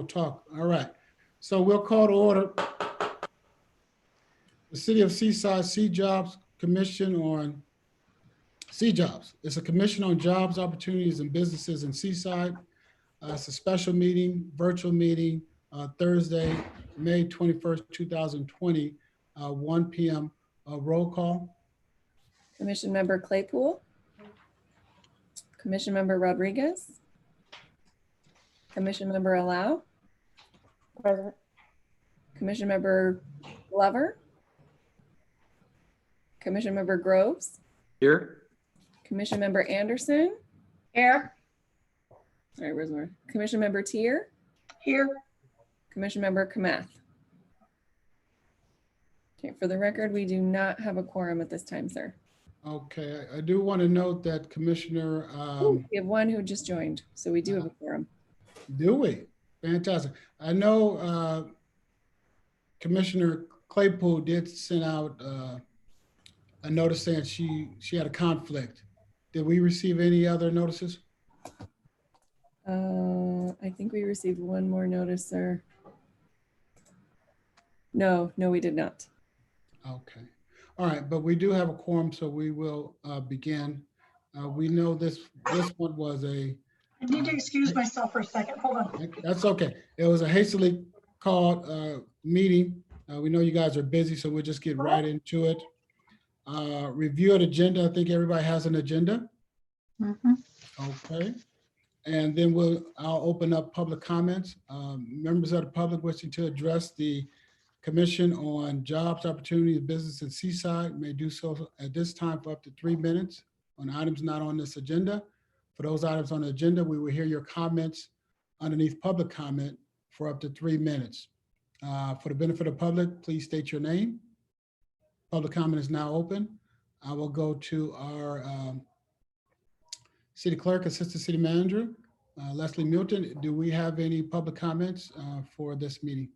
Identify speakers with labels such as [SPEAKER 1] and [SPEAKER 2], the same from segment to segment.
[SPEAKER 1] we'll talk. All right. So we'll call to order the City of Seaside C-Jobs Commission on C-Jobs. It's a commission on jobs, opportunities, and businesses in Seaside. It's a special meeting, virtual meeting, Thursday, May 21st, 2020, 1 p.m. Roll call.
[SPEAKER 2] Commission Member Claypool. Commission Member Rodriguez. Commission Member Allow.
[SPEAKER 3] Present.
[SPEAKER 2] Commission Member Glover. Commission Member Groves.
[SPEAKER 4] Here.
[SPEAKER 2] Commission Member Anderson.
[SPEAKER 3] Here.
[SPEAKER 2] All right, where's more? Commission Member Tier.
[SPEAKER 3] Here.
[SPEAKER 2] Commission Member Kamath. Okay, for the record, we do not have a quorum at this time, sir.
[SPEAKER 1] Okay, I do want to note that Commissioner,
[SPEAKER 2] We have one who just joined, so we do have a quorum.
[SPEAKER 1] do we? Fantastic. I know Commissioner Claypool did send out a notice saying she had a conflict. Did we receive any other notices?
[SPEAKER 2] I think we received one more notice, sir. No, we did not.
[SPEAKER 1] Okay. All right, but we do have a quorum, so we will begin. We know this one was a,
[SPEAKER 3] I need to excuse myself for a second. Hold on.
[SPEAKER 1] that's okay. It was a hastily called meeting. We know you guys are busy, so we'll just get right into it. Review an agenda. I think everybody has an agenda. Okay. And then I'll open up public comments. Members of the public wishing to address the Commission on Jobs, Opportunities, Business in Seaside may do so at this time for up to 3 minutes on items not on this agenda. For those items on the agenda, we will hear your comments underneath public comment for up to 3 minutes. For the benefit of the public, please state your name. Public comment is now open. I will go to our City Clerk, Assistant City Manager, Leslie Milton. Do we have any public comments for this meeting?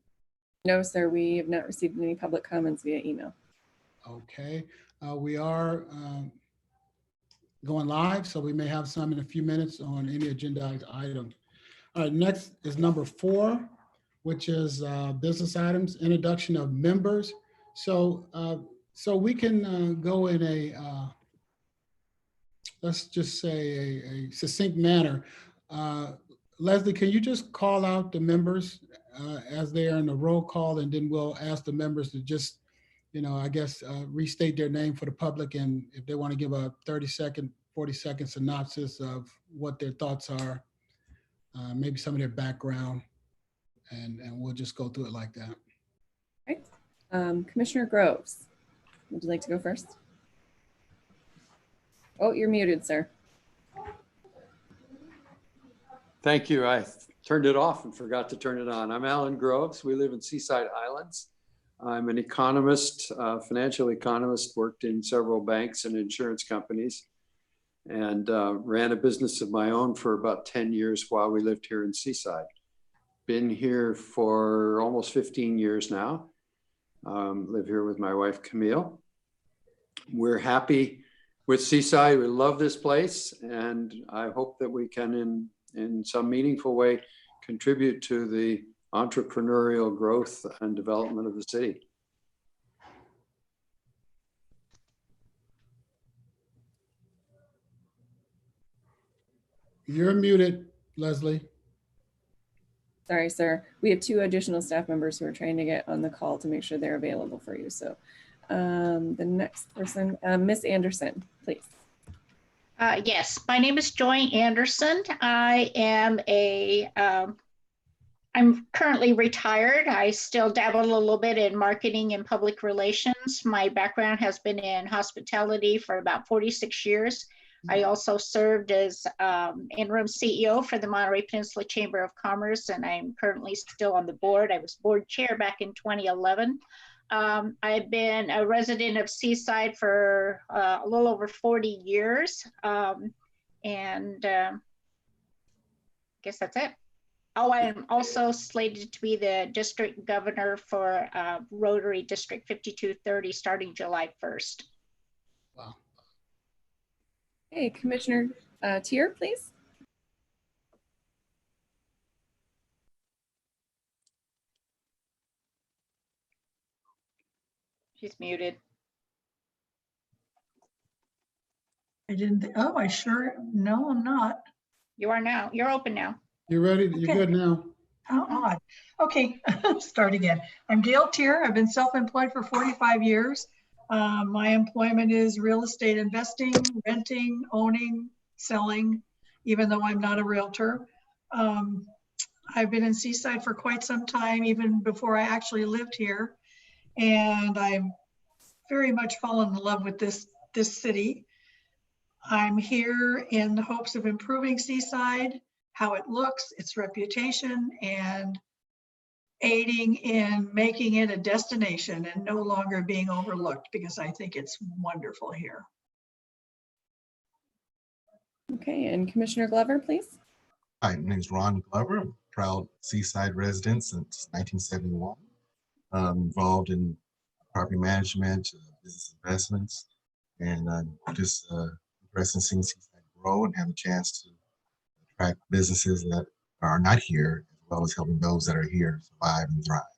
[SPEAKER 2] No, sir, we have not received any public comments via email.
[SPEAKER 1] Okay, we are going live, so we may have some in a few minutes on any agenda item. All right, next is number 4, which is business items, introduction of members. So we can go in a, let's just say a succinct manner. Leslie, can you just call out the members as they are in the roll call, and then we'll ask the members to just, I guess, restate their name for the public, and if they want to give a 30-second, 40-second synopsis of what their thoughts are, maybe some of their background, and we'll just go through it like that.
[SPEAKER 2] Okay. Commissioner Groves, would you like to go first? Oh, you're muted, sir.
[SPEAKER 4] Thank you. I turned it off and forgot to turn it on. I'm Alan Groves. We live in Seaside Islands. I'm an economist, financial economist, worked in several banks and insurance companies, and ran a business of my own for about 10 years while we lived here in Seaside. Been here for almost 15 years now. Live here with my wife, Camille. We're happy with Seaside. We love this place, and I hope that we can, in some meaningful way, contribute to the entrepreneurial growth and development of the city.
[SPEAKER 1] You're muted, Leslie.
[SPEAKER 2] Sorry, sir. We have 2 additional staff members who are trying to get on the call to make sure they're available for you. So the next person, Miss Anderson, please.
[SPEAKER 5] Yes, my name is Joy Anderson. I am I'm currently retired. I still dabble a little bit in marketing and public relations. My background has been in hospitality for about 46 years. I also served as interim CEO for the Monterey Peninsula Chamber of Commerce, and I'm currently still on the board. I was board chair back in 2011. I've been a resident of Seaside for a little over 40 years. And I guess that's it. Oh, I am also slated to be the district governor for Rotary District 5230 starting July 1st.
[SPEAKER 1] Wow.
[SPEAKER 2] Hey, Commissioner Tier, please.
[SPEAKER 5] She's muted.
[SPEAKER 3] I didn't, oh, I sure, no, I'm not.
[SPEAKER 5] You are now. You're open now.
[SPEAKER 1] You ready? You're
[SPEAKER 3] Okay.
[SPEAKER 1] good now.
[SPEAKER 3] How odd. Okay, start again. I'm Gail Tier. I've been self-employed for 45 years. My employment is real estate investing, renting, owning, selling, even though I'm not a realtor. I've been in Seaside for quite some time, even before I actually lived here. And I'm very much fallen in love with this city. I'm here in the hopes of improving Seaside, how it looks, its reputation, and aiding in making it a destination and no longer being overlooked, because I think it's wonderful here.
[SPEAKER 2] Okay, and Commissioner Glover, please.
[SPEAKER 6] Hi, my name is Ron Glover. I'm a proud Seaside resident since 1971. Involved in property management, business investments, and just interested in seeing Seaside grow and have a chance to attract businesses that are not here, as well as helping those that are here survive and thrive.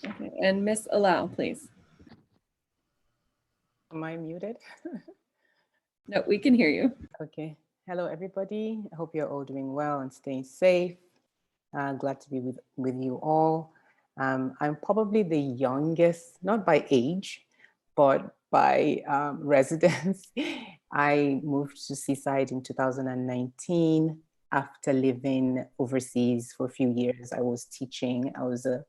[SPEAKER 2] Okay, and Miss Allow, please.
[SPEAKER 7] Am I muted?
[SPEAKER 2] No, we can hear you.
[SPEAKER 7] Okay. Hello, everybody. I hope you're all doing well and staying safe. Glad to be with you all. I'm probably the youngest, not by age, but by residence. I moved to Seaside in 2019 after living overseas for a few years. I was teaching. I was a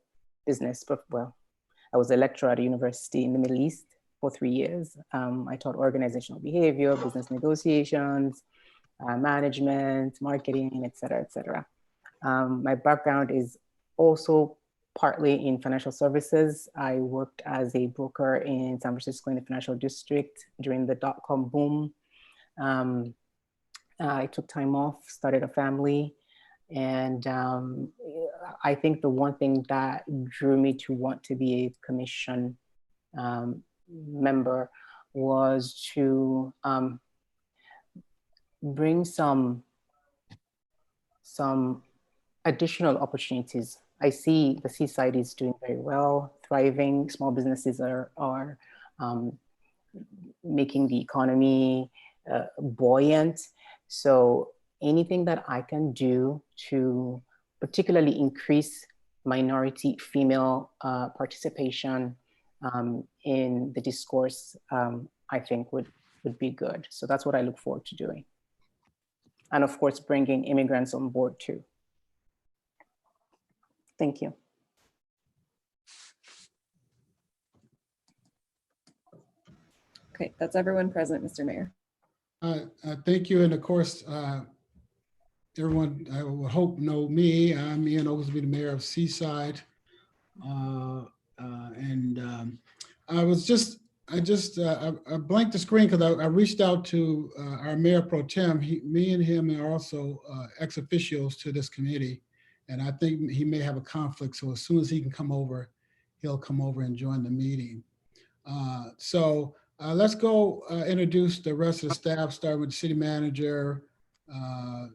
[SPEAKER 7] I was a lecturer at a university in the Middle East for 3 years. I taught organizational behavior, business negotiations, management, marketing, et cetera, et cetera. My background is also partly in financial services. I worked as a broker in San Francisco in the financial district during the dot-com boom. I took time off, started a family, and I think the one thing that drew me to want to be a commission member was to bring some additional opportunities. I see the Seaside is doing very well, thriving. Small businesses are making the economy buoyant. So anything that I can do to particularly increase minority female participation in the discourse, I think would be good. So that's what I look forward to doing. And of course, bringing immigrants on board too. Thank you.
[SPEAKER 2] Okay, that's everyone present, Mr. Mayor.
[SPEAKER 1] Thank you. And of course, everyone, I would hope know me. I'm Ian Oglesby, the mayor of Seaside. I blanked the screen because I reached out to our mayor pro tem. Me and him are also ex officios to this committee. And I think he may have a conflict. So as soon as he can come over, he'll come over and join the meeting. Let's go introduce the rest of the staff, starting with the city manager, and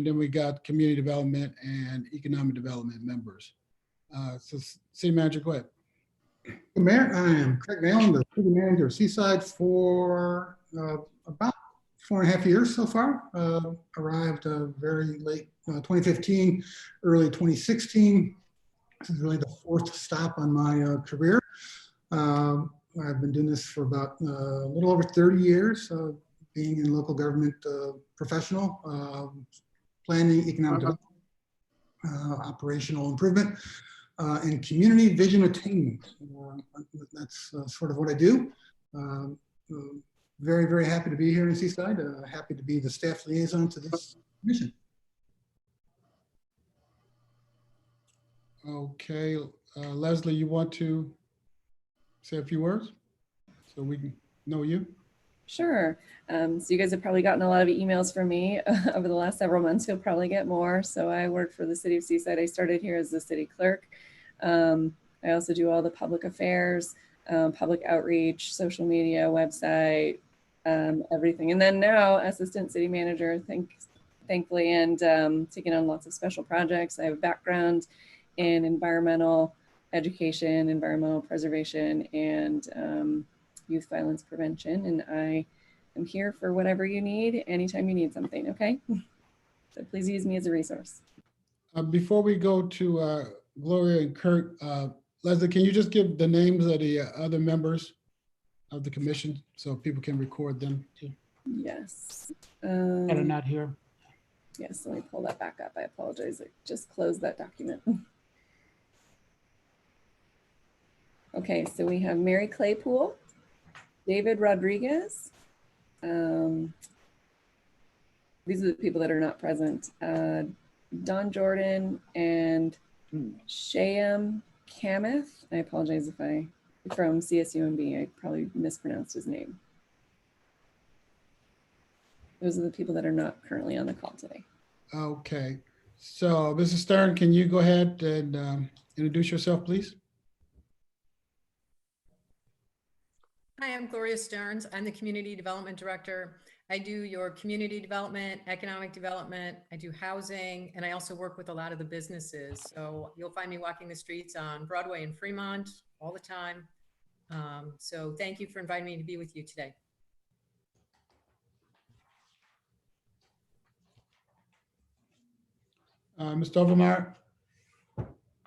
[SPEAKER 1] then we got community development and economic development members. So city manager, go ahead.
[SPEAKER 8] Mayor, I am Craig Nalen, the city manager of Seaside for about 4.5 years so far. Arrived very late 2015, early 2016. This is really the fourth stop on my career. I've been doing this for about a little over 30 years, being in local government professional, planning, economic development, operational improvement, and community vision attainment. That's sort of what I do. Very, very happy to be here in Seaside. Happy to be the staff liaison to this mission.
[SPEAKER 1] Okay, Leslie, you want to say a few words so we can know you?
[SPEAKER 2] Sure. So you guys have probably gotten a lot of emails from me over the last several months. You'll probably get more. So I work for the city of Seaside. I started here as the city clerk. I also do all the public affairs, public outreach, social media, website, everything. And then now assistant city manager, thankfully, and taking on lots of special projects. I have a background in environmental education, environmental preservation, and youth violence prevention. And I am here for whatever you need, anytime you need something, okay? So please use me as a resource.
[SPEAKER 1] Before we go to Gloria and Kurt, Leslie, can you just give the names of the other members of the commission so people can record them too?
[SPEAKER 2] Yes.
[SPEAKER 1] That are not here.
[SPEAKER 2] Yes, let me pull that back up. I apologize. I just closed that document. Okay, so we have Mary Claypool, David Rodriguez. These are the people that are not present. Don Jordan and Shayam Kameth. I apologize if from CSUMB, I probably mispronounced his name. Those are the people that are not currently on the call today.
[SPEAKER 1] Okay, so Mrs. Stern, can you go ahead and introduce yourself, please?
[SPEAKER 9] Hi, I'm Gloria Stearns. I'm the Community Development Director. I do your community development, economic development, I do housing, and I also work with a lot of the businesses. So you'll find me walking the streets on Broadway and Fremont all the time. So thank you for inviting me to be with you today.
[SPEAKER 1] Mr. Overmeyer?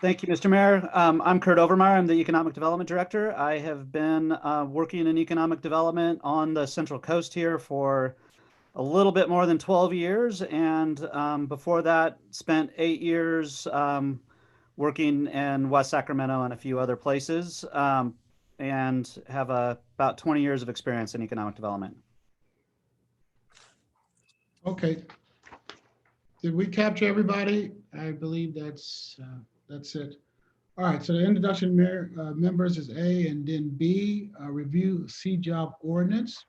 [SPEAKER 10] Thank you, Mr. Mayor. I'm Kurt Overmeyer. I'm the Economic Development Director. I have been working in economic development on the Central Coast here for a little bit more than 12 years. And before that, spent 8 years working in West Sacramento and a few other places, and have about 20 years of experience in economic development.
[SPEAKER 1] Okay. Did we capture everybody? I believe that's it. All right, so the introduction members is A, and then B, review C-Job ordinance.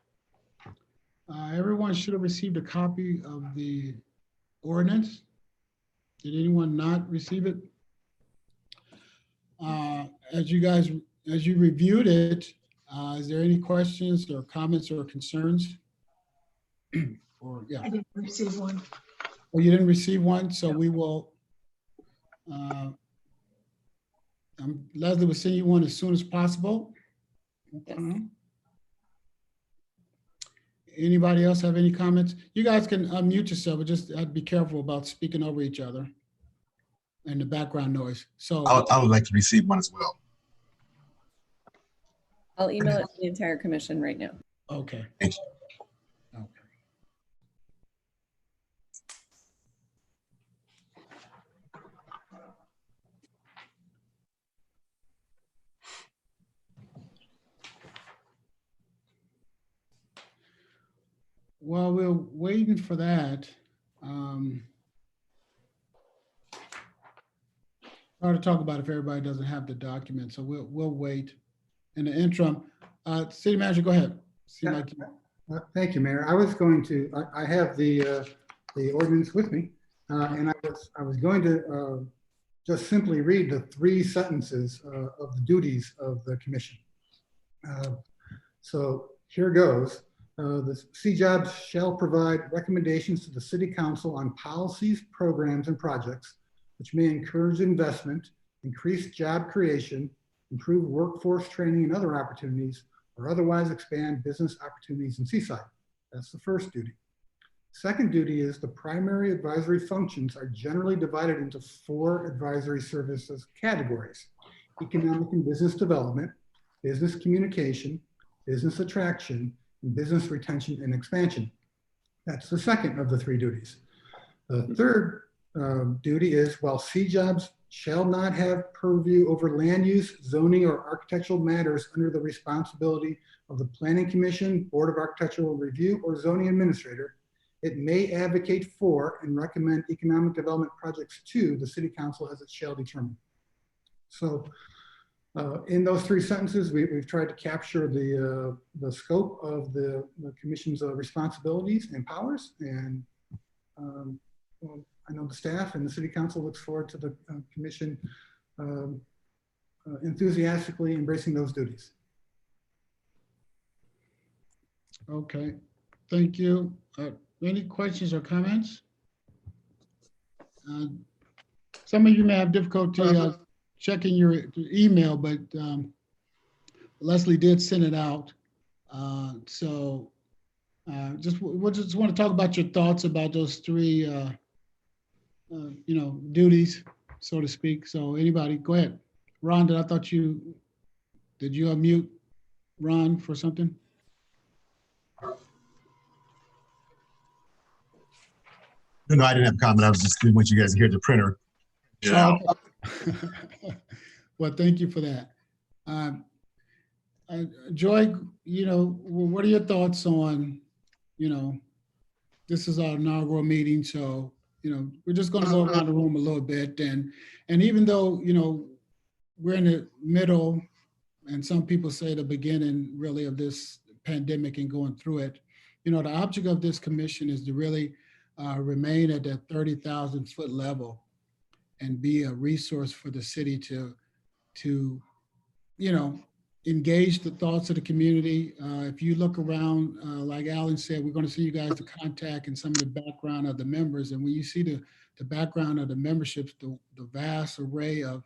[SPEAKER 1] Everyone should have received a copy of the ordinance. Did anyone not receive it? As you reviewed it, is there any questions or comments or concerns? Or, yeah.
[SPEAKER 3] I didn't receive one.
[SPEAKER 1] Oh, you didn't receive one, so we will, Leslie will send you one as soon as possible. Okay. Anybody else have any comments? You guys can unmute yourself, but just be careful about speaking over each other and the background noise. So
[SPEAKER 6] I would like to receive one as well.
[SPEAKER 2] I'll email it to the entire commission right now.
[SPEAKER 1] okay.
[SPEAKER 6] Thank you.
[SPEAKER 1] Okay. While we're waiting for that, hard to talk about if everybody doesn't have the document, so we'll wait. In the interim, City Manager, go ahead.
[SPEAKER 8] Thank you, Mayor. I was going to, I have the ordinance with me, and I was going to just simply read the 3 sentences of the duties of the commission. So here goes. The C-Jobs shall provide recommendations to the City Council on policies, programs, and projects which may encourage investment, increase job creation, improve workforce training and other opportunities, or otherwise expand business opportunities in Seaside. That's the first duty. Second duty is the primary advisory functions are generally divided into 4 advisory services categories: economic and business development, business communication, business attraction, and business retention and expansion. That's the second of the 3 duties. The third duty is, while C-Jobs shall not have purview over land use, zoning, or architectural matters under the responsibility of the Planning Commission, Board of Architectural Review, or zoning administrator, it may advocate for and recommend economic development projects to the City Council as it shall determine. So in those 3 sentences, we've tried to capture the scope of the Commission's responsibilities and powers. And well, I know the staff and the City Council looks forward to the Commission enthusiastically embracing those duties.
[SPEAKER 1] Okay, thank you. Any questions or comments? some of you may have difficulty checking your email, but Leslie did send it out. We just want to talk about your thoughts about those three, duties, so to speak. So anybody, go ahead. Ron, did you unmute Ron for something?
[SPEAKER 6] No, I didn't have a comment. I was just didn't want you guys to hear the printer. Yeah.
[SPEAKER 1] Oh, okay. Well, thank you for that. Joy, what are your thoughts on, this is our inaugural meeting, so, we're just going to go around the room a little bit. And even though, we're in the middle, and some people say the beginning really of this pandemic and going through it, the object of this commission is to really remain at that 30,000 foot level and be a resource for the city to engage the thoughts of the community. If you look around, like Alan said, we're going to see you guys the contact and some of the background of the members. And when you see the background of the memberships, the vast array of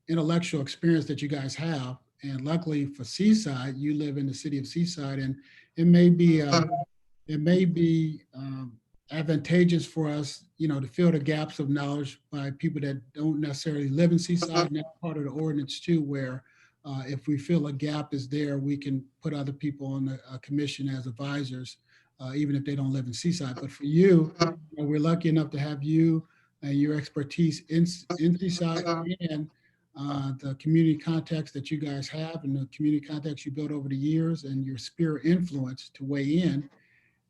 [SPEAKER 1] intellectual experience that you guys have, and luckily for Seaside, you live in the city of Seaside, and it may be advantageous for us, to fill the gaps of knowledge by people that don't necessarily live in Seaside. And that's part of the ordinance too, where if we feel a gap is there, we can put other people on the commission as advisors, even if they don't live in Seaside. But for you, we're lucky enough to have you and your expertise in Seaside, and the community contacts that you guys have, and the community contacts you built over the years, and your sphere influence to weigh in,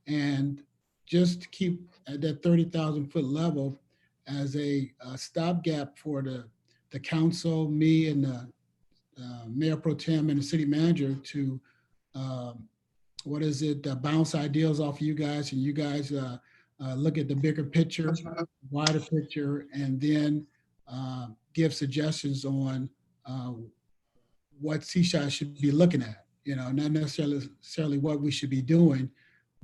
[SPEAKER 1] and just keep at that 30,000 foot level as a stopgap for the council, me, and the Mayor Pro Tem and the city manager to bounce ideas off you guys, and you guys look at the bigger picture, wider picture, and then give suggestions on what Seaside should be looking at. Not necessarily what we should be doing,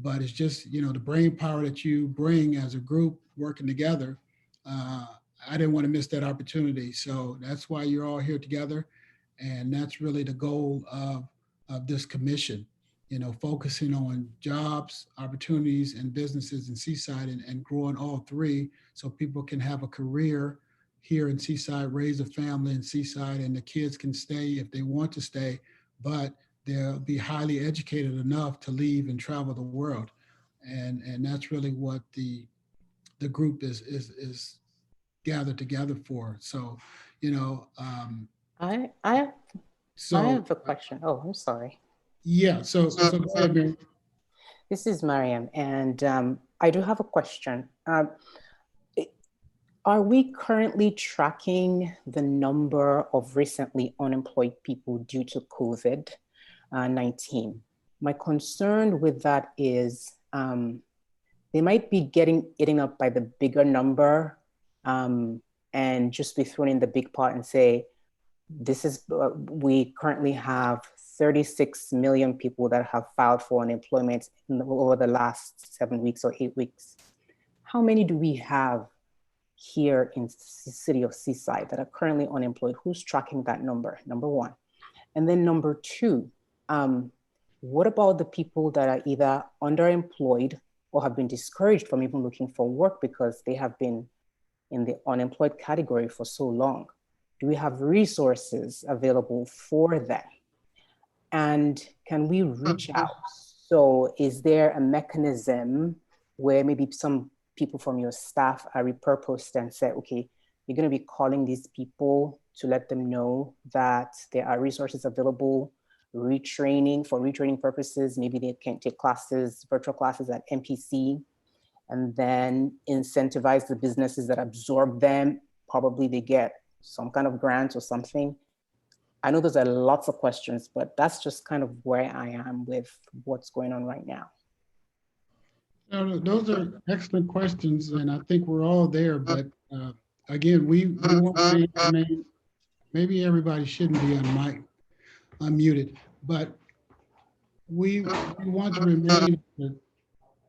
[SPEAKER 1] but it's just, the brain power that you bring as a group working together. I didn't want to miss that opportunity. So that's why you're all here together. And that's really the goal of this commission, focusing on jobs, opportunities, and businesses in Seaside, and growing all three so people can have a career here in Seaside, raise a family in Seaside, and the kids can stay if they want to stay, but they'll be highly educated enough to leave and travel the world. And that's really what the group is gathered together for. So,
[SPEAKER 7] I have a question. Oh, I'm sorry.
[SPEAKER 1] Yeah, so go ahead, Mary.
[SPEAKER 7] This is Mariam, and I do have a question. Are we currently tracking the number of recently unemployed people due to COVID-19? My concern with that is they might be getting eaten up by the bigger number and just be thrown in the big pot and say, we currently have 36 million people that have filed for unemployment over the last 7 weeks or 8 weeks. How many do we have here in the city of Seaside that are currently unemployed? Who's tracking that number? Number one. And then number two, what about the people that are either underemployed or have been discouraged from even looking for work because they have been in the unemployed category for so long? Do we have resources available for them? And can we reach out? So is there a mechanism where maybe some people from your staff are repurposed and say, okay, you're going to be calling these people to let them know that there are resources available, for retraining purposes. Maybe they can take classes, virtual classes at MPC, and then incentivize the businesses that absorb them. Probably they get some kind of grant or something. I know those are lots of questions, but that's just kind of where I am with what's going on right now.
[SPEAKER 1] Those are excellent questions, and I think we're all there. But again, we want to remain, maybe everybody shouldn't be unmuted, but we want to remain at the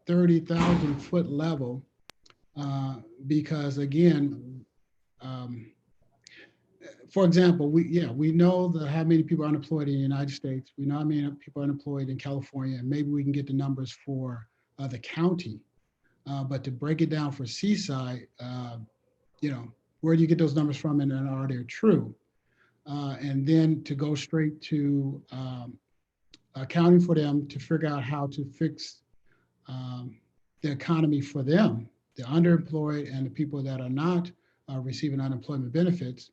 [SPEAKER 1] 30,000 foot level because again, for example, we know how many people are unemployed in the United States. We know how many people are unemployed in California, and maybe we can get the numbers for the county. But to break it down for Seaside, where do you get those numbers from, and are they true? And then to go straight to accounting for them to figure out how to fix the economy for them, the underemployed and the people that are not receiving unemployment benefits.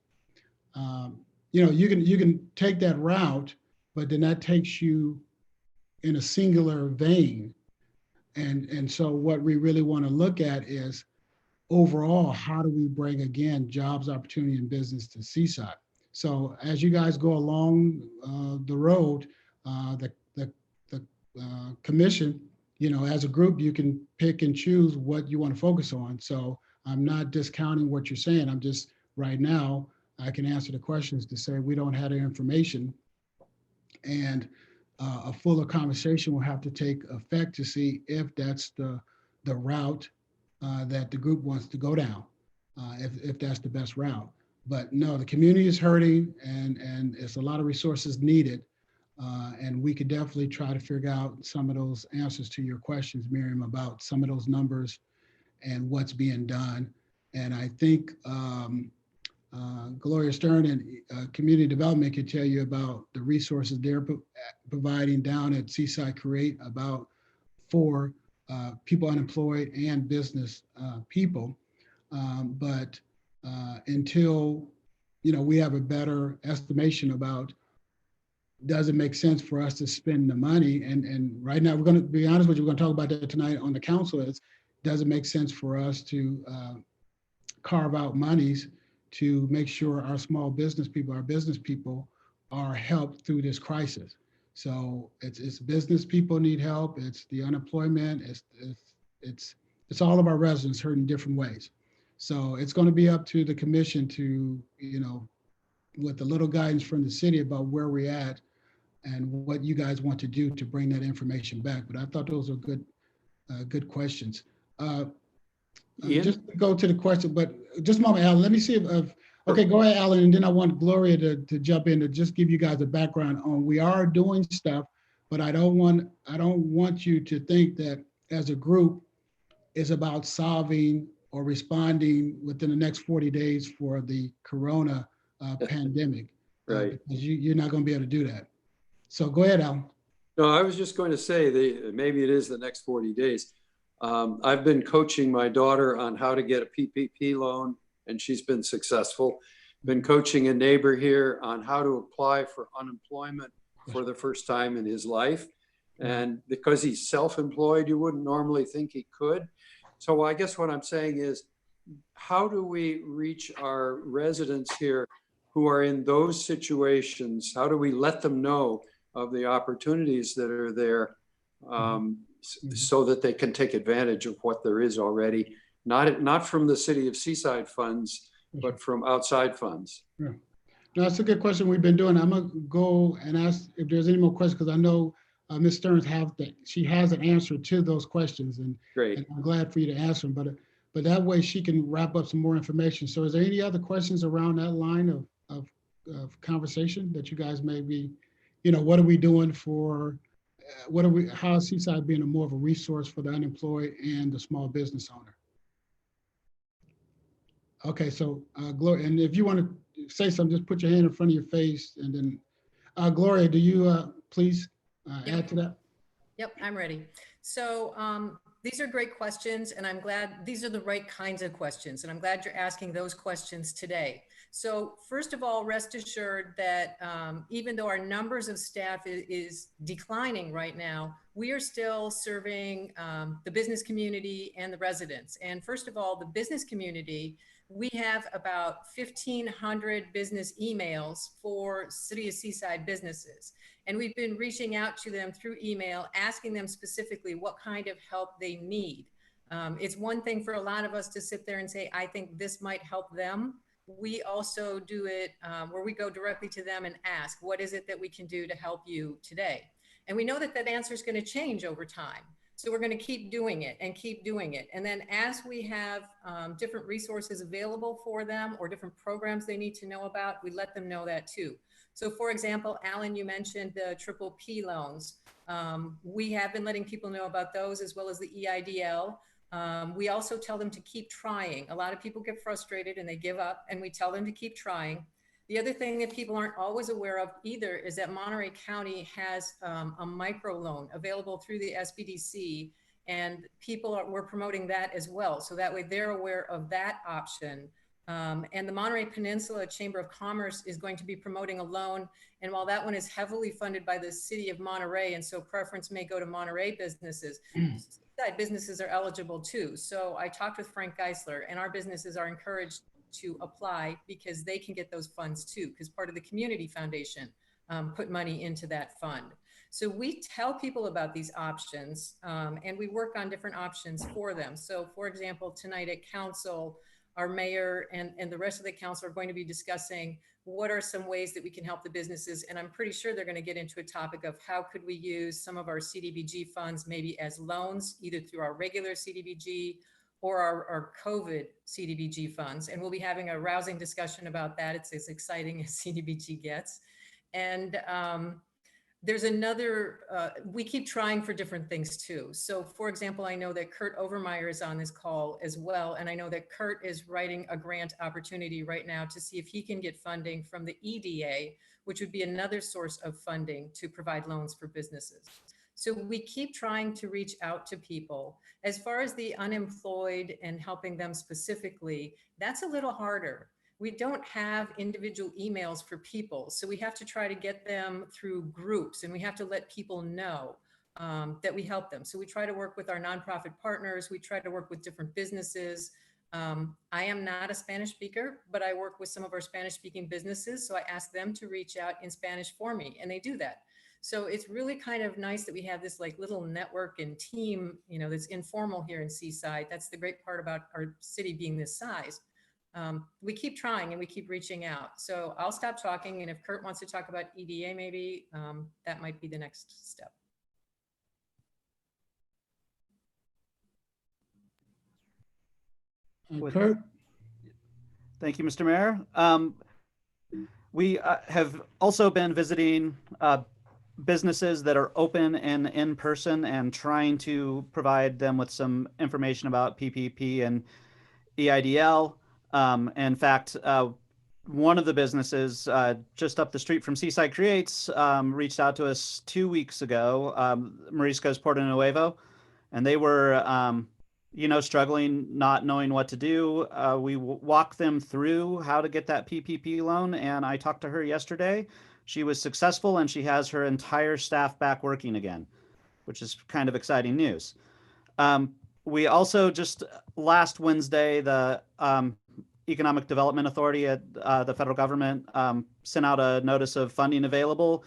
[SPEAKER 1] You can take that route, but then that takes you in a singular vein. And so what we really want to look at is overall, how do we bring, again, jobs, opportunity, and business to Seaside? So as you guys go along the road, the commission, as a group, you can pick and choose what you want to focus on. So I'm not discounting what you're saying. I'm just, right now, I can answer the questions to say we don't have the information, and a fuller conversation will have to take effect to see if that's the route that the group wants to go down, if that's the best route. But no, the community is hurting, and it's a lot of resources needed. And we could definitely try to figure out some of those answers to your questions, Miriam, about some of those numbers and what's being done. And I think Gloria Stern and Community Development can tell you about the resources they're providing down at Seaside Create for people unemployed and business people. But until we have a better estimation about, does it make sense for us to spend the money? And right now, we're going to be honest with you, we're going to talk about that tonight on the council. Does it make sense for us to carve out monies to make sure our small business people, our business people, are helped through this crisis? So it's business people need help. It's the unemployment. It's all of our residents hurt in different ways. So it's going to be up to the commission to, with the little guidance from the city about where we're at and what you guys want to do to bring that information back. But I thought those are good questions. Just to go to the question, but just a moment, Alan, let me see if okay, go ahead, Alan, and then I want Gloria to jump in to just give you guys a background on, we are doing stuff, but I don't want you to think that as a group is about solving or responding within the next 40 days for the corona pandemic.
[SPEAKER 4] Right.
[SPEAKER 1] Because you're not going to be able to do that. So go ahead, Alan.
[SPEAKER 4] No, I was just going to say maybe it is the next 40 days. I've been coaching my daughter on how to get a PPP loan, and she's been successful. Been coaching a neighbor here on how to apply for unemployment for the first time in his life. And because he's self-employed, you wouldn't normally think he could. So I guess what I'm saying is, how do we reach our residents here who are in those situations? How do we let them know of the opportunities that are there, so that they can take advantage of what there is already, not from the City of Seaside funds, but from outside funds?
[SPEAKER 1] Yeah. No, that's a good question we've been doing. I'm gonna go and ask if there's any more questions, because I know Ms. Stearns she has an answer to those questions, and,
[SPEAKER 4] Great.
[SPEAKER 1] and I'm glad for you to answer them. But that way she can wrap up some more information. So is there any other questions around that line of conversation that you guys may be, what are we doing for, how is Seaside being more of a resource for the unemployed and the small business owner? Okay, so Gloria, and if you want to say something, just put your hand in front of your face, and then Gloria, do you please add to that?
[SPEAKER 9] Yep, I'm ready. So these are great questions, and I'm glad these are the right kinds of questions, and I'm glad you're asking those questions today. So first of all, rest assured that even though our numbers of staff is declining right now, we are still serving the business community and the residents. And first of all, the business community, we have about 1,500 business emails for City of Seaside businesses. And we've been reaching out to them through email, asking them specifically what kind of help they need. It's one thing for a lot of us to sit there and say, I think this might help them. We also do it where we go directly to them and ask, what is it that we can do to help you today? And we know that that answer is going to change over time. So we're going to keep doing it and keep doing it. And then as we have different resources available for them or different programs they need to know about, we let them know that too. So for example, Alan, you mentioned the PPP loans. We have been letting people know about those as well as the EIDL. We also tell them to keep trying. A lot of people get frustrated and they give up, and we tell them to keep trying. The other thing that people aren't always aware of either is that Monterey County has a microloan available through the SBDC, and we're promoting that as well. So that way they're aware of that option. And the Monterey Peninsula Chamber of Commerce is going to be promoting a loan. And while that one is heavily funded by the city of Monterey, and so preference may go to Monterey businesses, Seaside businesses are eligible too. So I talked with Frank Geisler, and our businesses are encouraged to apply because they can get those funds too, because part of the community foundation put money into that fund. So we tell people about these options, and we work on different options for them. So for example, tonight at council, our mayor and the rest of the council are going to be discussing what are some ways that we can help the businesses. And I'm pretty sure they're going to get into a topic of how could we use some of our CDBG funds maybe as loans, either through our regular CDBG or our COVID CDBG funds. And we'll be having a rousing discussion about that. It's as exciting as CDBG gets. And there's another, we keep trying for different things too. So for example, I know that Kurt Overmeyer is on this call as well. And I know that Kurt is writing a grant opportunity right now to see if he can get funding from the EDA, which would be another source of funding to provide loans for businesses. So we keep trying to reach out to people. As far as the unemployed and helping them specifically, that's a little harder. We don't have individual emails for people. So we have to try to get them through groups, and we have to let people know that we help them. So we try to work with our nonprofit partners. We try to work with different businesses. I am not a Spanish speaker, but I work with some of our Spanish speaking businesses. So I ask them to reach out in Spanish for me, and they do that. So it's really kind of nice that we have this like little network and team, you know, that's informal here in Seaside. That's the great part about our city being this size. We keep trying and we keep reaching out. So I'll stop talking. And if Kurt wants to talk about EDA, maybe that might be the next step.
[SPEAKER 1] Kurt?
[SPEAKER 10] Thank you, Mr. Mayor. We have also been visiting businesses that are open and in person and trying to provide them with some information about PPP and EIDL. In fact, one of the businesses just up the street from Seaside Creates reached out to us 2 weeks ago, Morisco's Porto Nuevo, and they were, you know, struggling, not knowing what to do. We walked them through how to get that PPP loan, and I talked to her yesterday. She was successful, and she has her entire staff back working again, which is kind of exciting news. We also just last Wednesday, the Economic Development Authority at the federal government sent out a notice of funding available.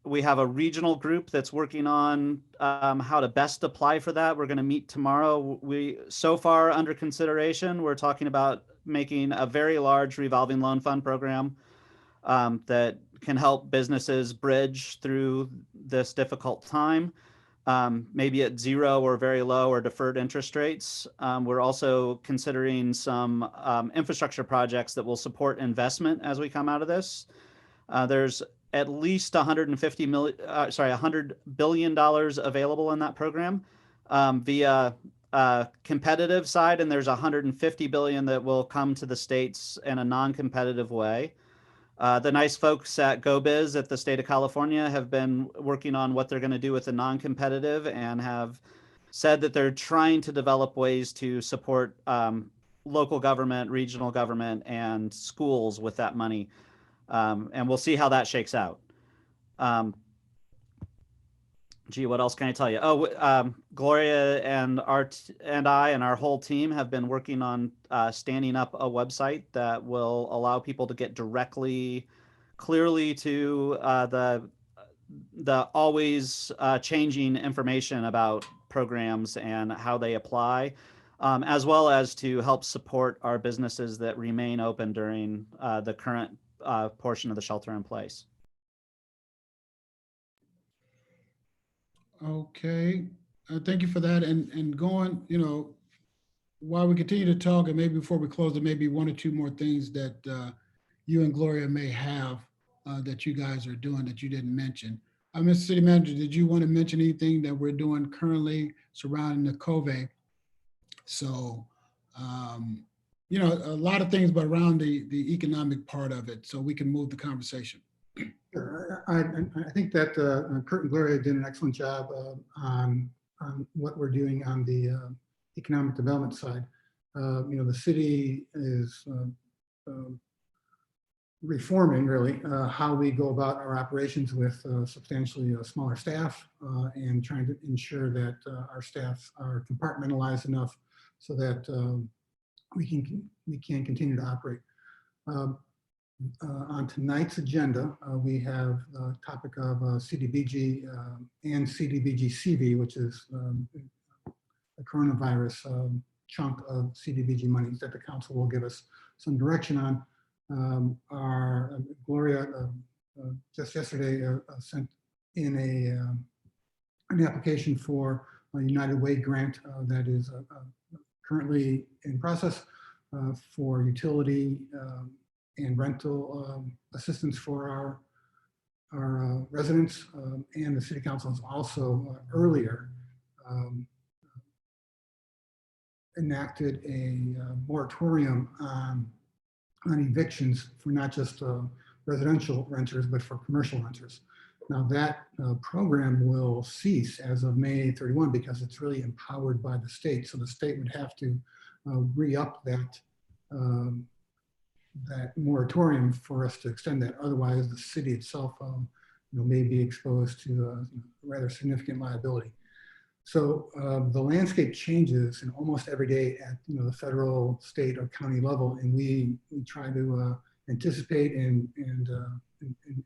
[SPEAKER 10] We have a regional group that's working on how to best apply for that. We're going to meet tomorrow. So far under consideration, we're talking about making a very large revolving loan fund program that can help businesses bridge through this difficult time, maybe at 0 or very low or deferred interest rates. We're also considering some infrastructure projects that will support investment as we come out of this. There's at least $100 billion available in that program via competitive side, and there's $150 billion that will come to the states in a non-competitive way. The nice folks at GoBiz at the state of California have been working on what they're going to do with the non-competitive and have said that they're trying to develop ways to support local government, regional government, and schools with that money. And we'll see how that shakes out. Gee, what else can I tell you? Oh, Gloria and I and our whole team have been working on standing up a website that will allow people to get clearly to the always changing information about programs and how they apply, as well as to help support our businesses that remain open during the current portion of the shelter in place.
[SPEAKER 1] Okay. Thank you for that. And going, while we continue to talk, and maybe before we close, there may be one or two more things that you and Gloria may have that you guys are doing that you didn't mention. Mr. City Manager, did you want to mention anything that we're doing currently surrounding the COVID? So, a lot of things, but around the economic part of it, so we can move the conversation.
[SPEAKER 8] Sure. I think that Kurt and Gloria did an excellent job on what we're doing on the economic development side. The city is reforming really how we go about our operations with substantially smaller staff and trying to ensure that our staff are compartmentalized enough so that we can continue to operate. On tonight's agenda, we have the topic of CDBG and CDBG-CV, which is the coronavirus chunk of CDBG monies that the council will give us some direction on. Gloria just yesterday sent in an application for a United Way grant that is currently in process for utility and rental assistance for our residents. And the city council has also earlier enacted a moratorium on evictions for not just residential renters, but for commercial renters. Now that program will cease as of May 31 because it's really empowered by the state. So the state would have to re-up that moratorium for us to extend that. Otherwise, the city itself may be exposed to rather significant liability. So the landscape changes in almost every day at the federal, state, or county level, and we try to anticipate and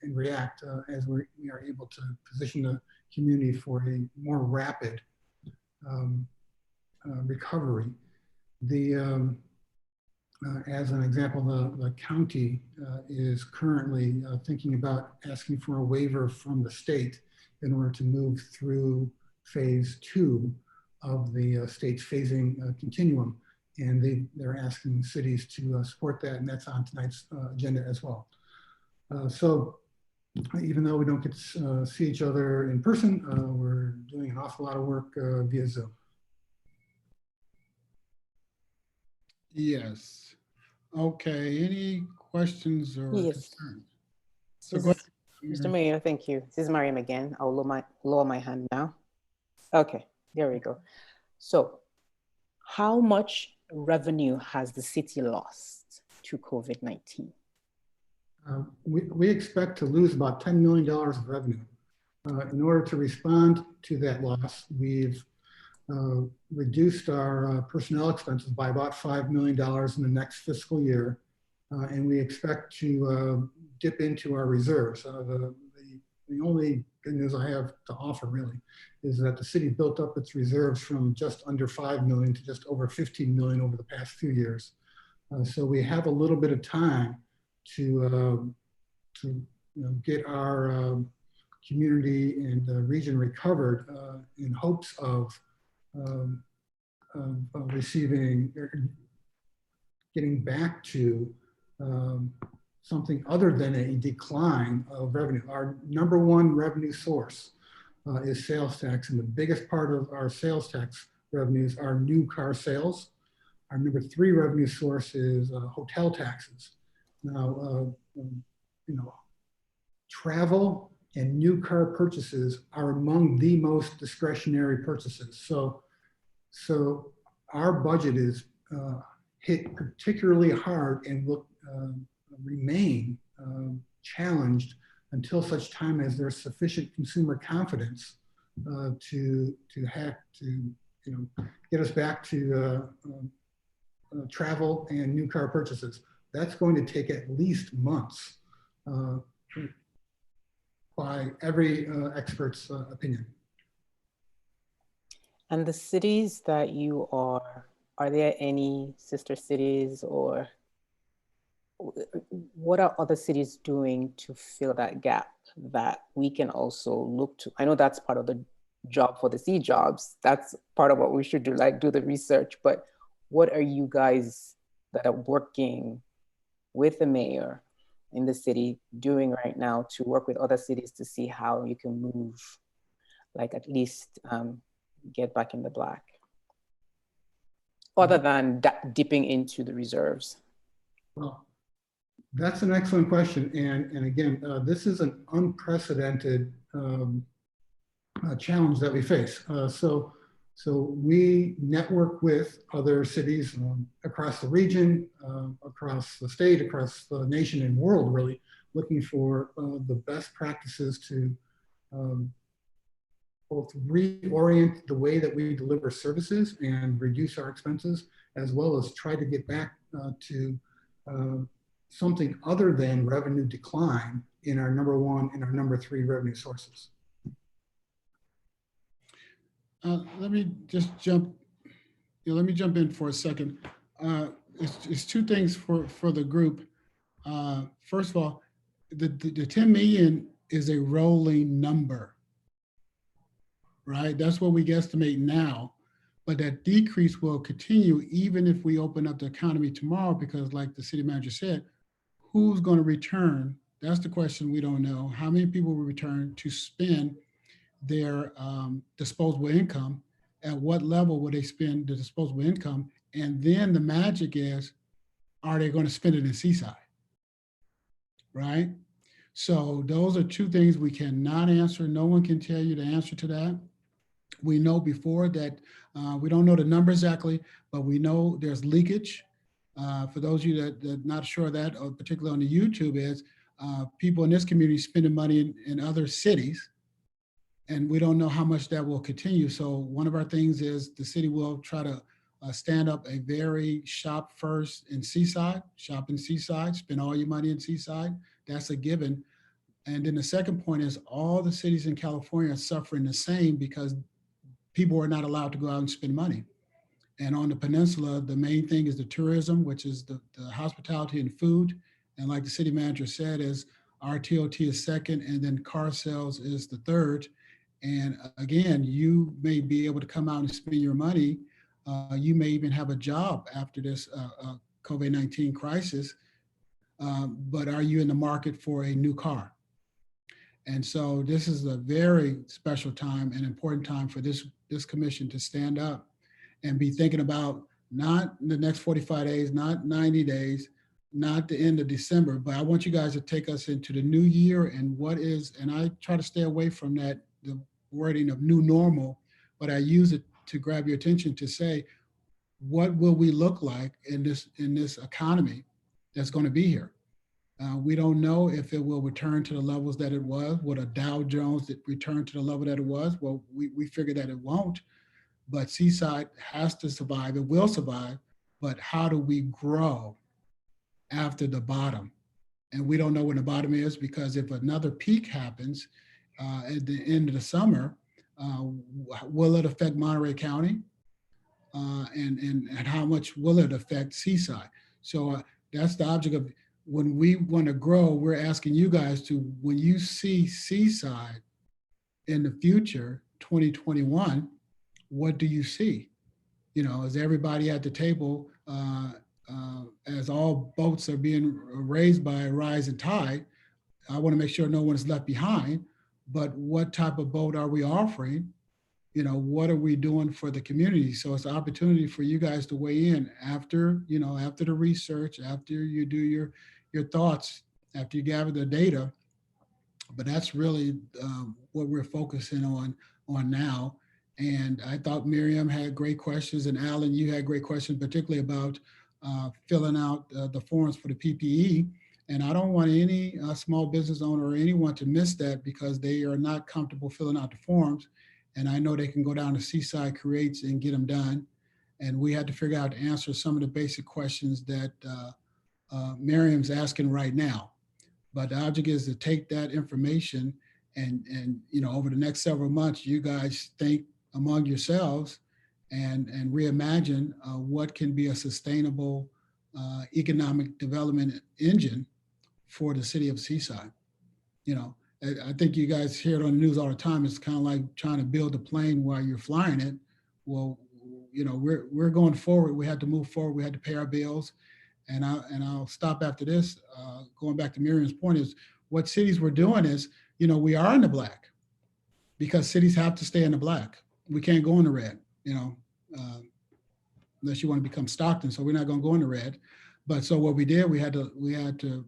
[SPEAKER 8] react as we are able to position the community for a more rapid recovery. As an example, the county is currently thinking about asking for a waiver from the state in order to move through phase 2 of the state's phasing continuum. And they're asking cities to support that, and that's on tonight's agenda as well. So even though we don't get to see each other in person, we're doing an awful lot of work via Zoom.
[SPEAKER 1] Yes. Okay, any questions or
[SPEAKER 7] Yes.
[SPEAKER 1] concerns? So go ahead.
[SPEAKER 7] Mr. Mayor, thank you. This is Mariam again. I'll lower my hand now. Okay, there we go. So how much revenue has the city lost to COVID-19?
[SPEAKER 8] We expect to lose about $10 million of revenue. In order to respond to that loss, we've reduced our personnel expenses by about $5 million in the next fiscal year. And we expect to dip into our reserves. The only good news I have to offer really is that the city built up its reserves from just under 5 million to just over 15 million over the past few years. So we have a little bit of time to get our community and region recovered in hopes of getting back to something other than a decline of revenue. Our number one revenue source is sales tax, and the biggest part of our sales tax revenues are new car sales. Our number 3 revenue source is hotel taxes. Now, travel and new car purchases are among the most discretionary purchases. So our budget is hit particularly hard and will remain challenged until such time as there's sufficient consumer confidence to get us back to travel and new car purchases. That's going to take at least months by every expert's opinion.
[SPEAKER 7] And the cities that you are there any sister cities, or what are other cities doing to fill that gap that we can also look to? I know that's part of the job for the C jobs. That's part of what we should do, like do the research. But what are you guys that are working with the mayor in the city doing right now to work with other cities to see how you can move, like at least get back in the black, other than dipping into the reserves?
[SPEAKER 8] Well, that's an excellent question. And again, this is an unprecedented challenge that we face. So we network with other cities across the region, across the state, across the nation and world, really, looking for the best practices to both reorient the way that we deliver services and reduce our expenses, as well as try to get back to something other than revenue decline in our number one and our number three revenue sources.
[SPEAKER 1] Let me just jump in for a second. It's two things for the group. First of all, the 10 million is a rolling number, right? That's what we guesstimate now, but that decrease will continue even if we open up the economy tomorrow, because like the city manager said, who's going to return? That's the question we don't know. How many people will return to spend their disposable income? At what level will they spend the disposable income? And then the magic is, are they going to spend it in Seaside? Right? So those are two things we cannot answer. No one can tell you the answer to that. We know before that, we don't know the number exactly, but we know there's leakage. For those of you that are not sure of that, or particularly on the YouTube, is people in this community spending money in other cities, and we don't know how much that will continue. So one of our things is the city will try to stand up a very shop first in Seaside, shop in Seaside, spend all your money in Seaside. That's a given. And then the second point is all the cities in California are suffering the same because people are not allowed to go out and spend money. And on the peninsula, the main thing is the tourism, which is the hospitality and food. And like the city manager said, is our TOT is second, and then car sales is the third. And again, you may be able to come out and spend your money. You may even have a job after this COVID-19 crisis, but are you in the market for a new car? And so this is a very special time and important time for this commission to stand up and be thinking about not the next 45 days, not 90 days, not the end of December, but I want you guys to take us into the new year and and I try to stay away from the wording of new normal, but I use it to grab your attention to say, what will we look like in this economy that's going to be here? We don't know if it will return to the levels that it was. Would a Dow Jones return to the level that it was? Well, we figure that it won't, but Seaside has to survive. It will survive, but how do we grow after the bottom? And we don't know when the bottom is, because if another peak happens at the end of the summer, will it affect Monterey County? And how much will it affect Seaside? So that's the object of, when we want to grow, we're asking you guys to, when you see Seaside in the future, 2021, what do you see? You know, is everybody at the table, as all boats are being raised by a rising tide? I want to make sure no one is left behind, but what type of boat are we offering? You know, what are we doing for the community? So it's an opportunity for you guys to weigh in after the research, after you do your thoughts, after you gather the data. But that's really what we're focusing on now. And I thought Miriam had great questions, and Alan, you had great questions, particularly about filling out the forms for the PPE. And I don't want any small business owner or anyone to miss that because they are not comfortable filling out the forms. And I know they can go down to Seaside Creates and get them done. And we had to figure out to answer some of the basic questions that Miriam's asking right now. But the object is to take that information and over the next several months, you guys think among yourselves and reimagine what can be a sustainable economic development engine for the city of Seaside. I think you guys hear it on the news all the time. It's kind of like trying to build a plane while you're flying it. Well, you know, we're going forward. We had to move forward. We had to pay our bills. And I'll stop after this. Going back to Miriam's point is what cities were doing is, you know, we are in the black because cities have to stay in the black. We can't go in the red, you know, unless you want to become Stockton. So we're not going to go in the red. But so what we did, we had to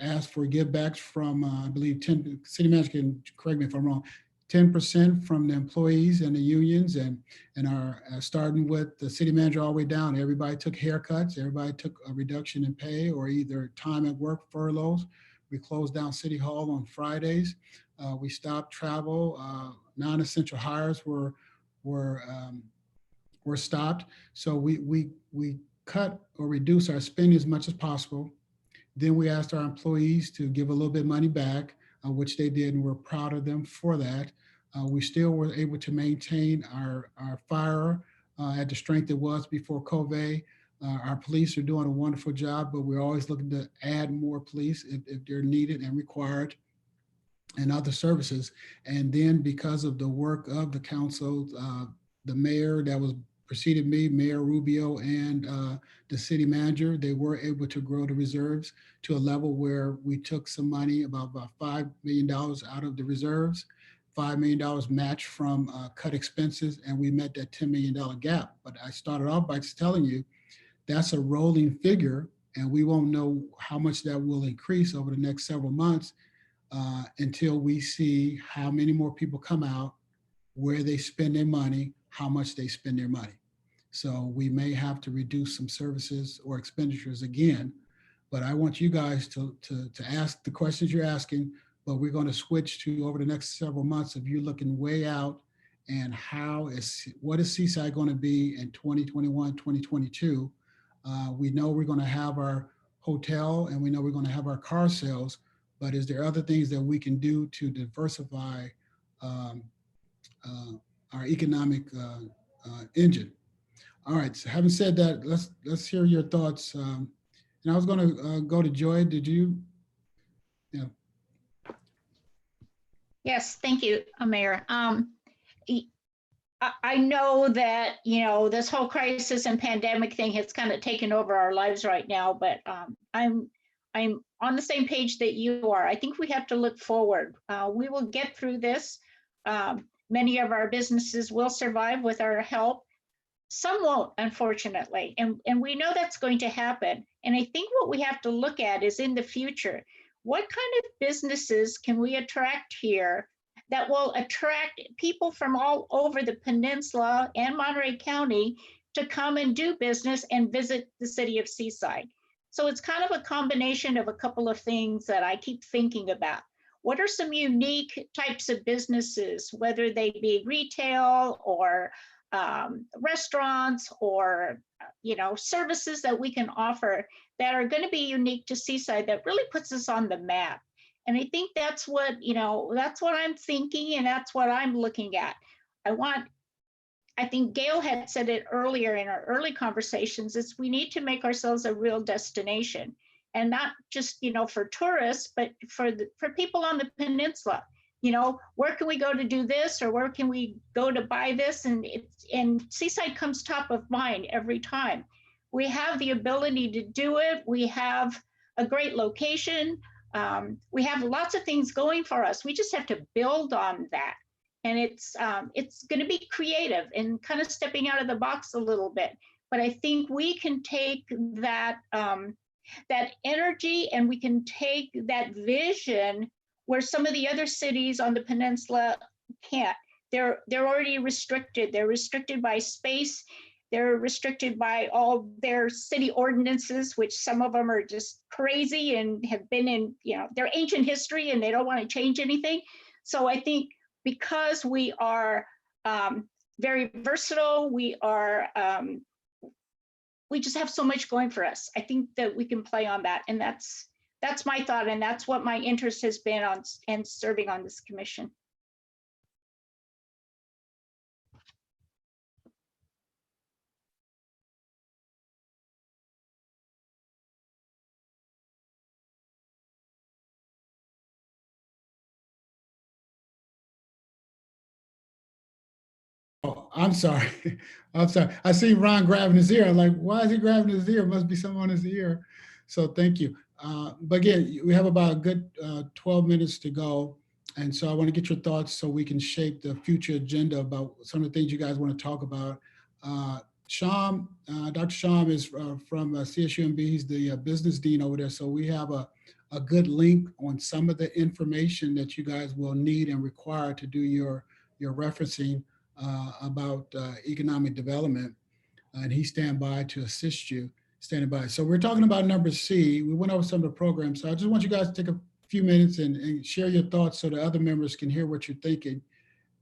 [SPEAKER 1] ask for givebacks from, I believe 10, city manager can correct me if I'm wrong, 10% from the employees and the unions and our starting with the city manager all the way down. Everybody took haircuts. Everybody took a reduction in pay or either time at work furloughs. We closed down City Hall on Fridays. We stopped travel. Non-essential hires were stopped. So we cut or reduce our spending as much as possible. Then we asked our employees to give a little bit of money back, which they did, and we're proud of them for that. We still were able to maintain our fire at the strength it was before COVID. Our police are doing a wonderful job, but we're always looking to add more police if they're needed and required, and other services. And then because of the work of the council, the mayor that was preceded me, Mayor Rubio, and the city manager, they were able to grow the reserves to a level where we took some money, about $5 million out of the reserves, $5 million matched from cut expenses, and we met that $10 million gap. But I started off by telling you that's a rolling figure, and we won't know how much that will increase over the next several months until we see how many more people come out, where they spend their money, how much they spend their money. So we may have to reduce some services or expenditures again, but I want you guys to ask the questions you're asking, but we're going to switch to over the next several months of you looking way out and what is Seaside going to be in 2021, 2022. We know we're going to have our hotel and we know we're going to have our car sales, but is there other things that we can do to diversify our economic engine? All right, so having said that, let's hear your thoughts. And I was gonna go to Joy. Did you? Yeah.
[SPEAKER 5] Yes, thank you, Mayor. I know that, you know, this whole crisis and pandemic thing has kind of taken over our lives right now, but I'm on the same page that you are. I think we have to look forward. We will get through this. Many of our businesses will survive with our help. Some won't, unfortunately, and we know that's going to happen. And I think what we have to look at is in the future, what kind of businesses can we attract here that will attract people from all over the peninsula and Monterey County to come and do business and visit the city of Seaside. So it's kind of a combination of a couple of things that I keep thinking about. What are some unique types of businesses, whether they be retail or restaurants or services that we can offer that are going to be unique to Seaside that really puts us on the map? And I think that's what I'm thinking, and that's what I'm looking at. I think Gail had said it earlier in our early conversations, is we need to make ourselves a real destination, and not just, for tourists, but for people on the peninsula. Where can we go to do this, or where can we go to buy this? And Seaside comes top of mind every time. We have the ability to do it. We have a great location. We have lots of things going for us. We just have to build on that. And it's going to be creative and kind of stepping out of the box a little bit. But I think we can take that energy and we can take that vision where some of the other cities on the peninsula can't. They're already restricted. They're restricted by space. They're restricted by all their city ordinances, which some of them are just crazy and have been in, their ancient history, and they don't want to change anything. So I think because we are very versatile, we just have so much going for us. I think that we can play on that, and that's my thought, and that's what my interest has been on and serving on this commission.
[SPEAKER 1] I'm sorry. I'm sorry. I see Ron grabbing his ear. I'm like, why is he grabbing his ear? Must be something on his ear. So thank you. But again, we have about a good 12 minutes to go. And so I want to get your thoughts so we can shape the future agenda about some of the things you guys want to talk about. Sham, Dr. Sham is from CSUMB. He's the business dean over there. So we have a good link on some of the information that you guys will need and require to do your referencing about economic development. And he's standing by to assist you, standing by. So we're talking about number C. We went over some of the programs. So I just want you guys to take a few minutes and share your thoughts so the other members can hear what you're thinking.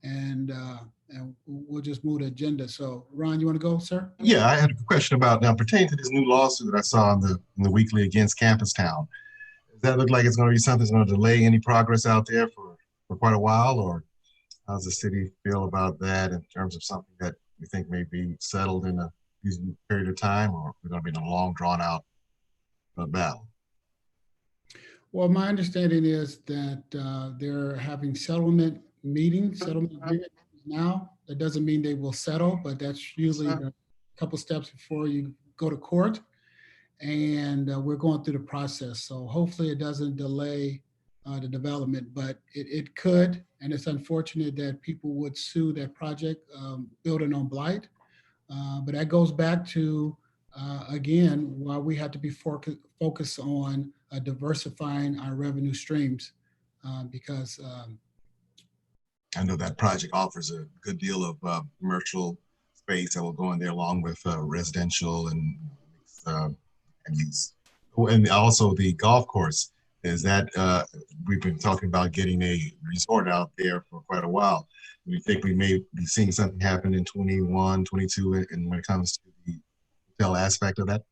[SPEAKER 1] And we'll just move the agenda. So Ron, you want to go, sir?
[SPEAKER 6] Yeah, I had a question about now pertaining to this new lawsuit that I saw in the weekly against Campus Town. Does that look like it's going to be something that's going to delay any progress out there for quite a while, or how does the city feel about that in terms of something that we think may be settled in a reasonable period of time, or we're going to be in a long, drawn-out battle?
[SPEAKER 1] Well, my understanding is that they're having settlement agreements now. That doesn't mean they will settle, but that's usually a couple steps before you go to court. And we're going through the process. So hopefully it doesn't delay the development, but it could. And it's unfortunate that people would sue that project building on blight. But that goes back to, again, why we have to be focused on diversifying our revenue streams because
[SPEAKER 6] I know that project offers a good deal of commercial space that will go in there along with residential and use. And also the golf course is that we've been talking about getting a resort out there for quite a while. We think we may be seeing something happen in 21, 22, and when it comes to the hotel aspect of that.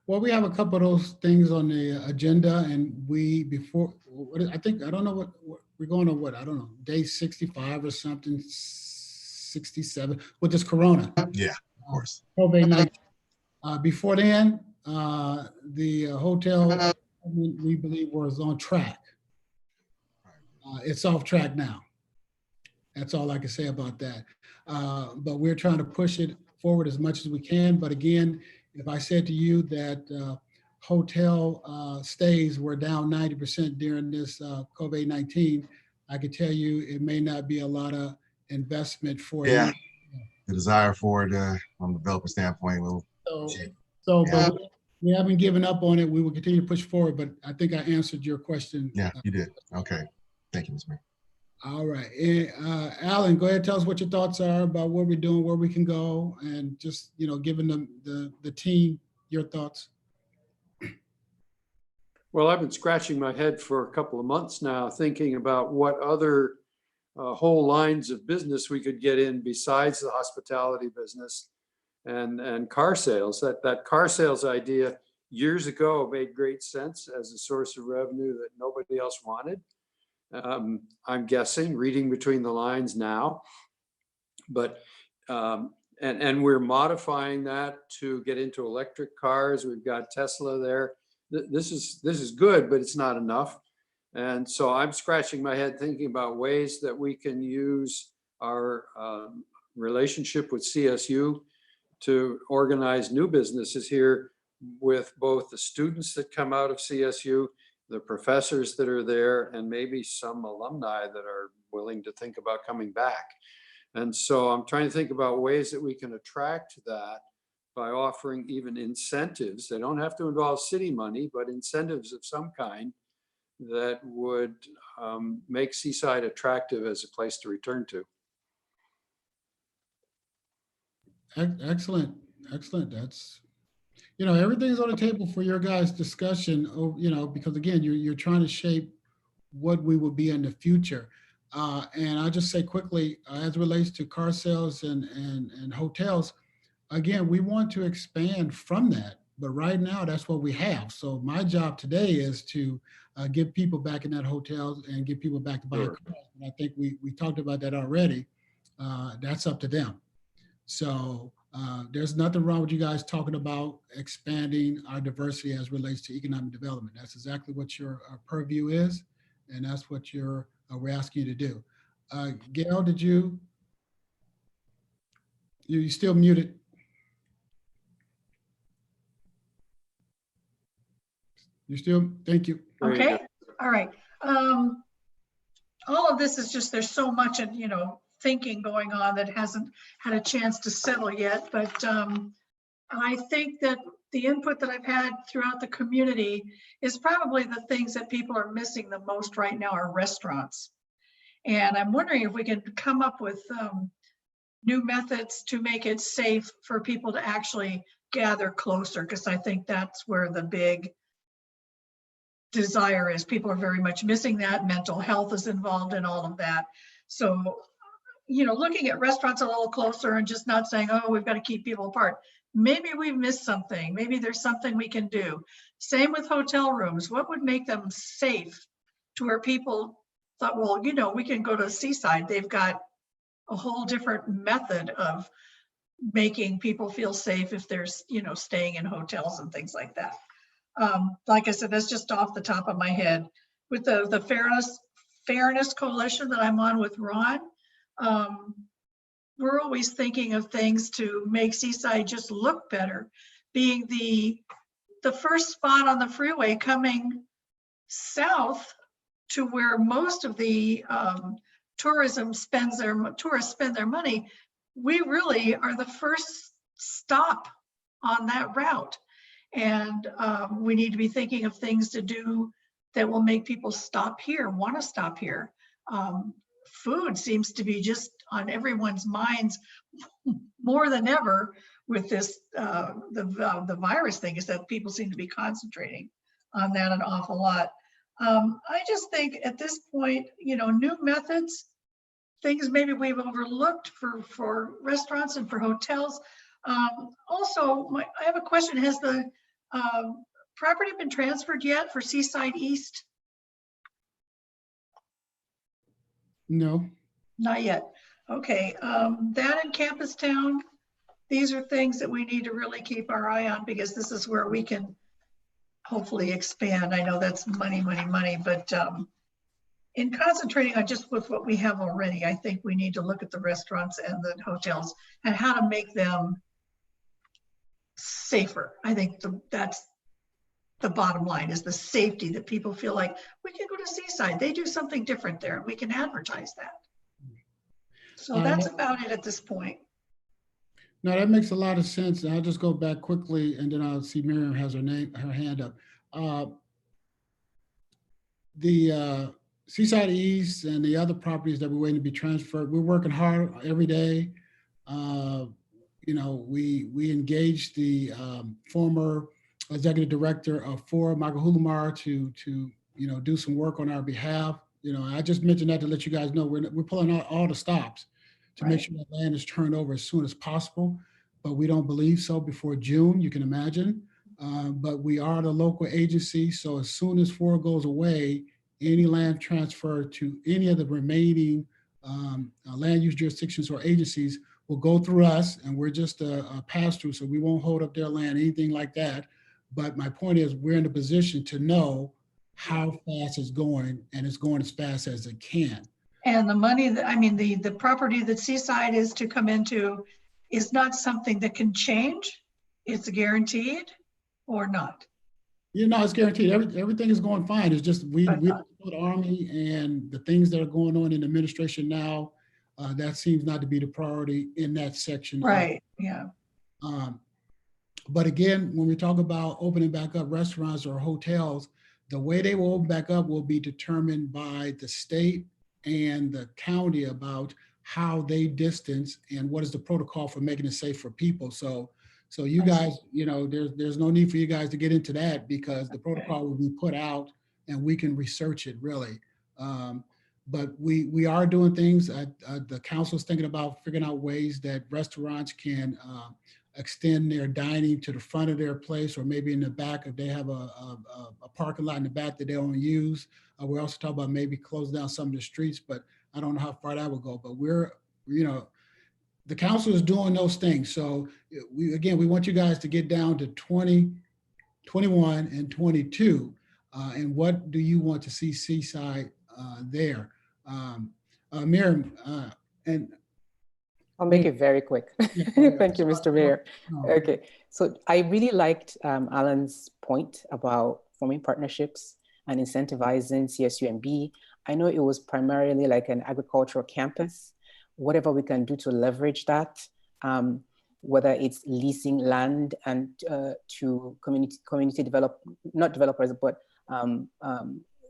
[SPEAKER 1] Well, we have a couple of those things on the agenda, and I don't know what we're going on. I don't know, day 65 or something, 67 with this Corona.
[SPEAKER 6] Yeah, of course.
[SPEAKER 1] COVID-19. Before then, the hotel we believe was on track. It's off track now. That's all I can say about that. But we're trying to push it forward as much as we can. But again, if I said to you that hotel stays were down 90% during this COVID-19, I could tell you it may not be a lot of investment for you.
[SPEAKER 6] The desire for it from a developer standpoint will.
[SPEAKER 1] But we haven't given up on it. We will continue to push forward. But I think I answered your question.
[SPEAKER 6] Yeah, you did. Okay. Thank you, Ms. Mayor.
[SPEAKER 1] All right. Alan, go ahead. Tell us what your thoughts are about what we're doing, where we can go, and just, giving the team your thoughts.
[SPEAKER 4] Well, I've been scratching my head for a couple of months now, thinking about what other whole lines of business we could get in besides the hospitality business and car sales. That car sales idea years ago made great sense as a source of revenue that nobody else wanted. I'm guessing, reading between the lines now, but and we're modifying that to get into electric cars. We've got Tesla there. This is good, but it's not enough. And so I'm scratching my head thinking about ways that we can use our relationship with CSU to organize new businesses here with both the students that come out of CSU, the professors that are there, and maybe some alumni that are willing to think about coming back. And so I'm trying to think about ways that we can attract that by offering even incentives. They don't have to involve city money, but incentives of some kind that would make Seaside attractive as a place to return to.
[SPEAKER 1] Excellent. That's, everything's on the table for your guys' discussion, because again, you're trying to shape what we will be in the future. And I'll just say quickly, as it relates to car sales and hotels, again, we want to expand from that, but right now that's what we have. So my job today is to get people back in that hotel and get people back to buying cars. And I think we talked about that already. That's up to them. So there's nothing wrong with you guys talking about expanding our diversity as relates to economic development. That's exactly what your purview is, and that's what we're asking you to do. Gail, did you? You're still muted. You're still, thank you.
[SPEAKER 4] There you
[SPEAKER 3] Okay,
[SPEAKER 4] go.
[SPEAKER 3] all right. All of this is just, there's so much, thinking going on that hasn't had a chance to settle yet. But I think that the input that I've had throughout the community is probably the things that people are missing the most right now are restaurants. And I'm wondering if we can come up with new methods to make it safe for people to actually gather closer, because I think that's where the big desire is. People are very much missing that. Mental health is involved in all of that. So, looking at restaurants a little closer and just not saying, oh, we've got to keep people apart. Maybe we've missed something. Maybe there's something we can do. Same with hotel rooms. What would make them safe to where people thought, well, we can go to Seaside. They've got a whole different method of making people feel safe if there's, staying in hotels and things like that. Like I said, that's just off the top of my head. With the Fairness Coalition that I'm on with Ron, we're always thinking of things to make Seaside just look better, being the first spot on the freeway coming south to where most of the tourists spend their money. We really are the first stop on that route. And we need to be thinking of things to do that will make people stop here, want to stop here. Food seems to be just on everyone's minds more than ever with this, the virus thing, is that people seem to be concentrating on that an awful lot. I just think at this point, new methods, things maybe we've overlooked for restaurants and for hotels. Also, I have a question. Has the property been transferred yet for Seaside East?
[SPEAKER 1] No.
[SPEAKER 3] Not yet. Okay, that in Campus Town, these are things that we need to really keep our eye on, because this is where we can hopefully expand. I know that's money, but in concentrating on just with what we have already, I think we need to look at the restaurants and the hotels and how to make them safer. I think that's the bottom line, is the safety, that people feel like we can go to Seaside. They do something different there. We can advertise that. So that's about it at this point.
[SPEAKER 1] No, that makes a lot of sense. I'll just go back quickly, and then I'll see Miriam has her hand up. The Seaside East and the other properties that we're waiting to be transferred, we're working hard every day. We engaged the former executive director of FOR, Michael Hulamar, to do some work on our behalf. I just mentioned that to let you guys know we're pulling out all the stops to make sure that land is turned over as soon as possible. But we don't believe so before June, you can imagine. But we are the local agency, so as soon as FOR goes away, any land transfer to any of the remaining land use jurisdictions or agencies will go through us, and we're just a pass-through, so we won't hold up their land, anything like that. But my point is, we're in a position to know how fast it's going, and it's going as fast as it can.
[SPEAKER 3] And the money, the property that Seaside is to come into is not something that can change? It's guaranteed or not?
[SPEAKER 1] It's guaranteed. Everything is going fine. It's just we the Army and the things that are going on in administration now, that seems not to be the priority in that section.
[SPEAKER 3] Right, yeah.
[SPEAKER 1] But again, when we talk about opening back up restaurants or hotels, the way they will open back up will be determined by the state and the county about how they distance and what is the protocol for making it safe for people. So you guys, there's no need for you guys to get into that, because the protocol will be put out and we can research it really. But we are doing things. The council is thinking about figuring out ways that restaurants can extend their dining to the front of their place, or maybe in the back if they have a parking lot in the back that they don't use. We're also talking about maybe closing down some of the streets, but I don't know how far that will go. But the council is doing those things. So we want you guys to get down to 20, 21, and 22. And what do you want to see Seaside there? Miriam, and
[SPEAKER 7] I'll make it very quick. Thank you, Mr. Mayor. Okay, so I really liked Alan's point about forming partnerships and incentivizing CSUMB. I know it was primarily like an agricultural campus. Whatever we can do to leverage that, whether it's leasing land and to community not developers, but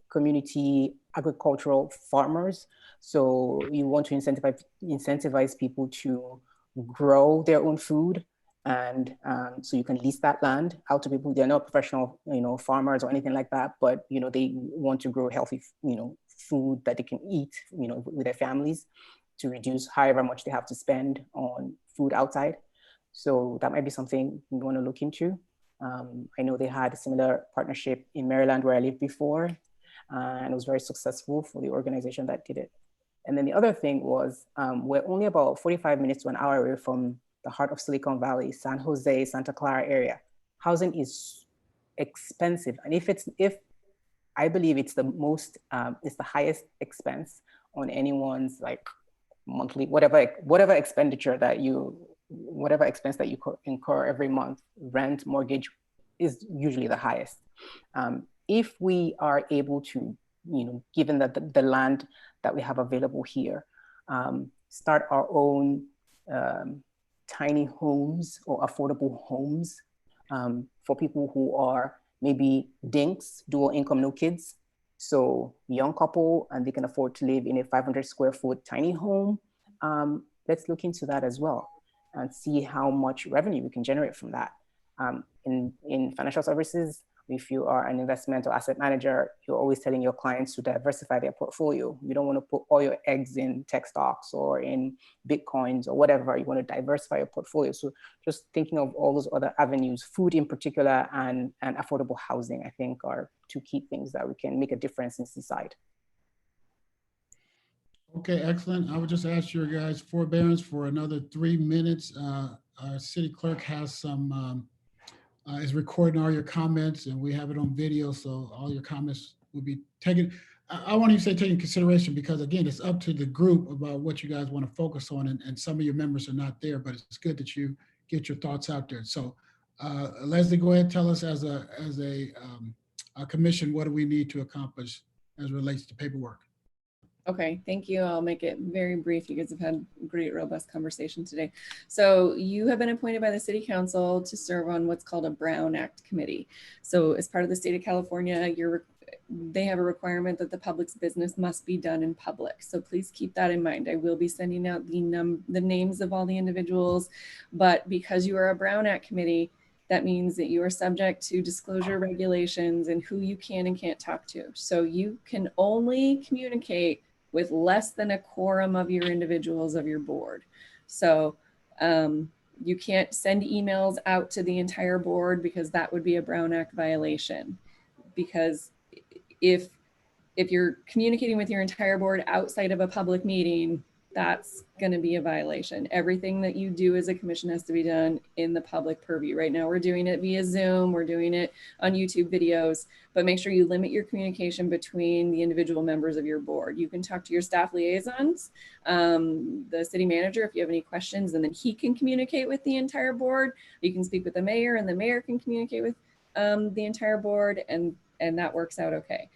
[SPEAKER 7] community agricultural farmers. So you want to incentivize people to grow their own food, and so you can lease that land out to people. They're not professional, farmers or anything like that, but they want to grow healthy, food that they can eat, with their families, to reduce however much they have to spend on food outside. So that might be something we want to look into. I know they had a similar partnership in Maryland where I lived before, and it was very successful for the organization that did it. And then the other thing was, we're only about 45 minutes to an hour away from the heart of Silicon Valley, San Jose, Santa Clara area. Housing is expensive. And if I believe it's the highest expense on anyone's like monthly, whatever expenditure that whatever expense that you incur every month, rent, mortgage is usually the highest. If we are able to, given that the land that we have available here, start our own tiny homes or affordable homes for people who are maybe dinks, dual income, no kids. So young couple, and they can afford to live in a 500 square foot tiny home. Let's look into that as well and see how much revenue we can generate from that. In financial services, if you are an investment or asset manager, you're always telling your clients to diversify their portfolio. You don't want to put all your eggs in tech stocks or in Bitcoins or whatever. You want to diversify your portfolio. So just thinking of all those other avenues, food in particular, and affordable housing, I think are two key things that we can make a difference in Seaside.
[SPEAKER 1] Okay, excellent. I would just ask your guys forbearance for another 3 minutes. Our city clerk has is recording all your comments, and we have it on video, so all your comments will be taken. I won't even say taken consideration, because again, it's up to the group about what you guys want to focus on, and some of your members are not there, but it's good that you get your thoughts out there. So Leslie, go ahead and tell us as a commission, what do we need to accomplish as it relates to paperwork?
[SPEAKER 2] Okay, thank you. I'll make it very brief. You guys have had a great, robust conversation today. So you have been appointed by the City Council to serve on what's called a Brown Act Committee. So as part of the state of California, they have a requirement that the public's business must be done in public. So please keep that in mind. I will be sending out the names of all the individuals, but because you are a Brown Act Committee, that means that you are subject to disclosure regulations and who you can and can't talk to. So you can only communicate with less than a quorum of your individuals of your board. So you can't send emails out to the entire board, because that would be a Brown Act violation. Because if you're communicating with your entire board outside of a public meeting, that's going to be a violation. Everything that you do as a commission has to be done in the public purview. Right now, we're doing it via Zoom, we're doing it on YouTube videos, but make sure you limit your communication between the individual members of your board. You can talk to your staff liaisons, the city manager, if you have any questions, and then he can communicate with the entire board. You can speak with the mayor, and the mayor can communicate with the entire board, and that works out okay.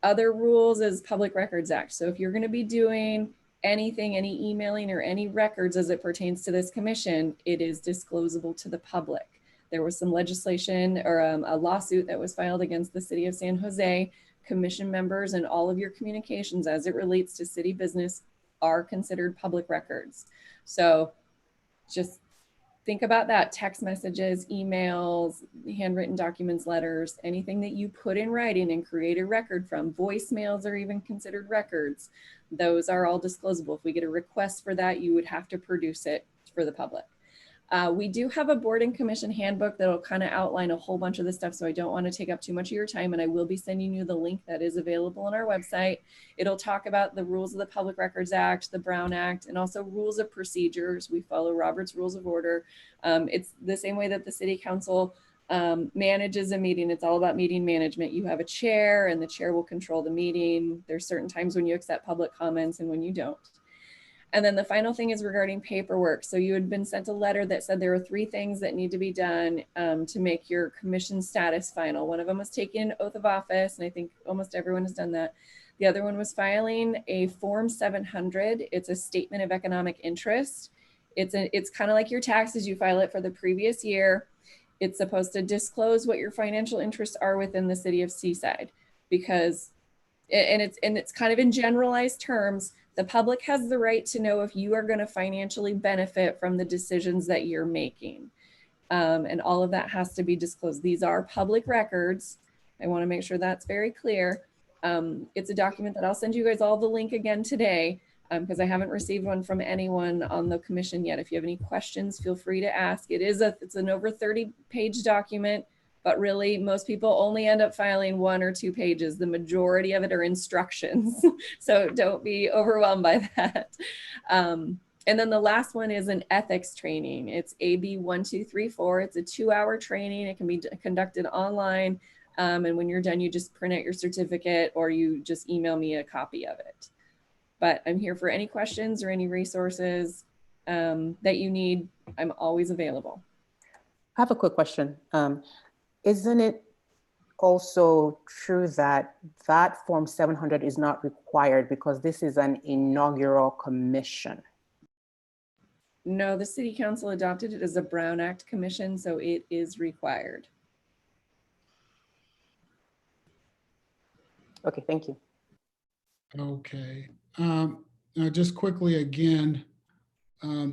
[SPEAKER 2] Other rules is Public Records Act. So if you're going to be doing anything, any emailing or any records as it pertains to this commission, it is disclosable to the public. There was some legislation or a lawsuit that was filed against the city of San Jose. Commission members and all of your communications as it relates to city business are considered public records. So just think about that. Text messages, emails, handwritten documents, letters, anything that you put in writing and create a record from, voicemails are even considered records. Those are all disclosable. If we get a request for that, you would have to produce it for the public. We do have a board and commission handbook that'll kind of outline a whole bunch of this stuff, so I don't want to take up too much of your time, and I will be sending you the link that is available on our website. It'll talk about the rules of the Public Records Act, the Brown Act, and also rules of procedures. We follow Robert's Rules of Order. It's the same way that the City Council manages a meeting. It's all about meeting management. You have a chair, and the chair will control the meeting. There's certain times when you accept public comments and when you don't. And then the final thing is regarding paperwork. So you had been sent a letter that said there were 3 things that need to be done to make your commission status final. One of them was taking an oath of office, and I think almost everyone has done that. The other one was filing a Form 700. It's a statement of economic interest. It's kind of like your taxes. You file it for the previous year. It's supposed to disclose what your financial interests are within the city of Seaside, because, and it's kind of in generalized terms, the public has the right to know if you are going to financially benefit from the decisions that you're making. And all of that has to be disclosed. These are public records. I want to make sure that's very clear. It's a document that I'll send you guys all the link again today, because I haven't received one from anyone on the commission yet. If you have any questions, feel free to ask. It's an over 30-page document, but really most people only end up filing 1 or 2 pages. The majority of it are instructions. So don't be overwhelmed by that. And then the last one is an ethics training. It's AB 1234. It's a 2-hour training. It can be conducted online. And when you're done, you just print out your certificate or you just email me a copy of it. But I'm here for any questions or any resources that you need. I'm always available.
[SPEAKER 7] I have a quick question. Isn't it also true that that Form 700 is not required because this is an inaugural commission?
[SPEAKER 2] No, the city council adopted it as a Brown Act commission, so it is required.
[SPEAKER 7] Okay, thank you.
[SPEAKER 1] Okay. Now just quickly again, I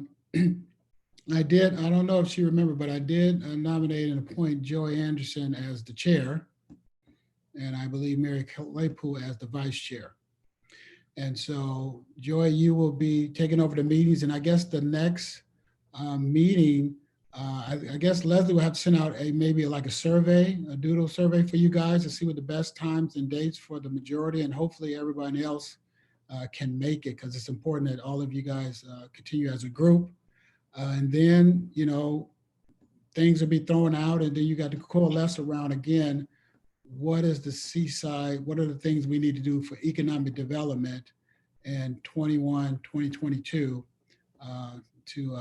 [SPEAKER 1] don't know if she remembered, but I did nominate and appoint Joy Anderson as the chair, and I believe Mary Claypool as the vice chair. And so Joy, you will be taking over the meetings, and I guess the next meeting, I guess Leslie will have to send out maybe like a survey, a doodle survey for you guys to see what the best times and dates for the majority, and hopefully everybody else can make it, because it's important that all of you guys continue as a group. And then, you know, things will be thrown out, and then you got to coalesce around again. What is the Seaside? What are the things we need to do for economic development in 2022 to,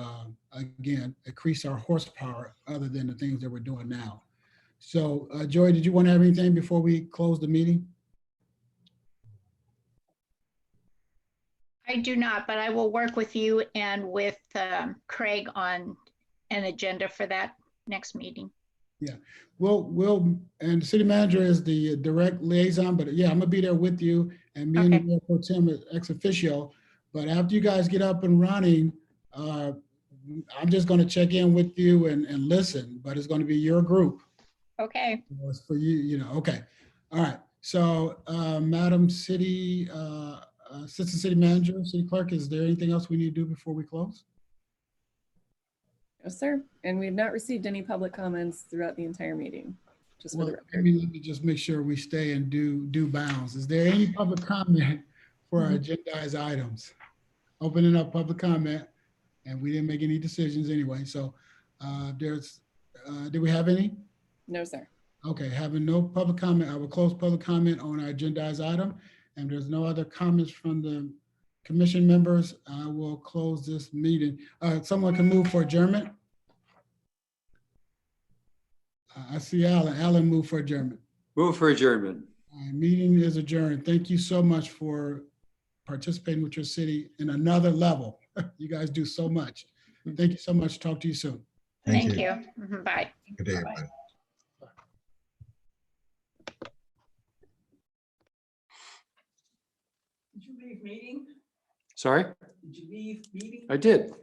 [SPEAKER 1] again, increase our horsepower other than the things that we're doing now? So, Joy, did you want to have anything before we close the meeting?
[SPEAKER 5] I do not, but I will work with you and with Craig on an agenda for that next meeting.
[SPEAKER 1] Yeah, and the city manager is the direct liaison, but yeah, I'm gonna be there with you, and me and the Mayor Pro Tem ex officio. But after you guys get up and running, I'm just gonna check in with you and listen, but it's gonna be your group.
[SPEAKER 5] Okay.
[SPEAKER 1] It's for you, you know, okay. All right, so Madam City, Assistant City Manager, City Clerk, is there anything else we need to do before we close?
[SPEAKER 2] No, sir. And we have not received any public comments throughout the entire meeting, just for the record.
[SPEAKER 1] Let me just make sure we stay in due bounds. Is there any public comment for our agendized items? Opening up public comment, and we didn't make any decisions anyway. So do we have any?
[SPEAKER 2] No, sir.
[SPEAKER 1] Okay, having no public comment, I will close public comment on our agendized item. And there's no other comments from the commission members, I will close this meeting. Someone can move for adjournment. I see Alan. Alan, move for adjournment.
[SPEAKER 4] Move for adjournment.
[SPEAKER 1] Meeting is adjourned. Thank you so much for participating with your city in another level. You guys do so much. Thank you so much. Talk to you soon.
[SPEAKER 5] Thank you. Bye.
[SPEAKER 6] Good day, everybody.
[SPEAKER 11] Did you leave meeting?
[SPEAKER 4] Sorry?
[SPEAKER 11] Did you leave meeting?
[SPEAKER 4] I did.